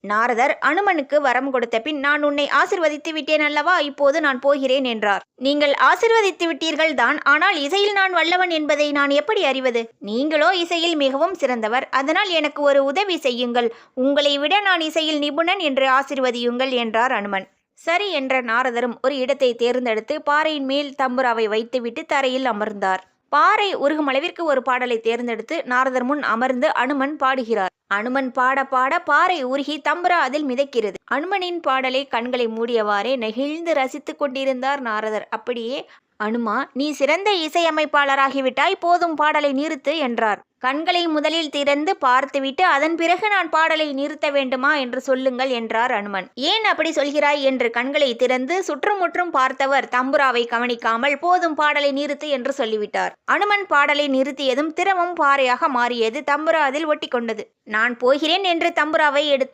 நாரதர் அனுமனுக்கு வரம் கொடுத்த பின், நான் உன்னை ஆசிர்வதித்து விட்டேன் அல்லவா, இப்போது நான் போகிறேன் என்றார். நீங்கள் ஆசிர்வதித்து விட்டீர்கள் தான், ஆனால் இசையில் நான் வல்லவன் என்பதை நான் எப்படி அறிவது? நீங்களோ இசையில் மிகவும் சிறந்தவர், அதனால் எனக்கு ஒரு உதவி செய்யுங்கள். உங்களை விட நான் இசையில் நிபுணன் என்று ஆசிர்வதியுங்கள் என்றார் அனுமன். சரி என்ற நாரதரும் ஒரு இடத்தை தேர்ந்தெடுத்து பாறையின் மேல் தம்புராவை வைத்துவிட்டு தரையில் அமர்ந்தார். பாறை உருகும் அளவிற்கு ஒரு பாடலை தேர்ந்தெடுத்து நாரதர் முன் அமர்ந்து அனுமன் பாடுகிறார். அனுமன் பாட பாட பாறை உருகி தம்புரா அதில் மிதக்கிறது. அனுமனின் பாடலை கண்களை மூடியவாறே நெகிழ்ந்து ரசித்துக் கொண்டிருந்தார் நாரதர். அப்படியே, அனுமா, நீ சிறந்த இசையமைப்பாளராகிவிட்டாய், போதும், பாடலை நிறுத்து என்றார். கண்களை முதலில் திறந்து பார்த்துவிட்டு அதன் பிறகு நான் பாடலை நிறுத்த வேண்டுமா என்று சொல்லுங்கள் என்றார் அனுமன். ஏன் அப்படி சொல்கிறாய் என்று கண்களை திறந்து சுற்றுமுற்றும் பார்த்தவர் தம்புராவை கவனிக்காமல், போதும், பாடலை நிறுத்து என்று சொல்லிவிட்டார். அனுமன் பாடலை நிறுத்தியதும் திரவம் பாறையாக மாறியது. தம்புரா அதில் ஒட்டி கொண்டது. நான் போகிறேன் என்று தம்புராவை எடுத்தார்.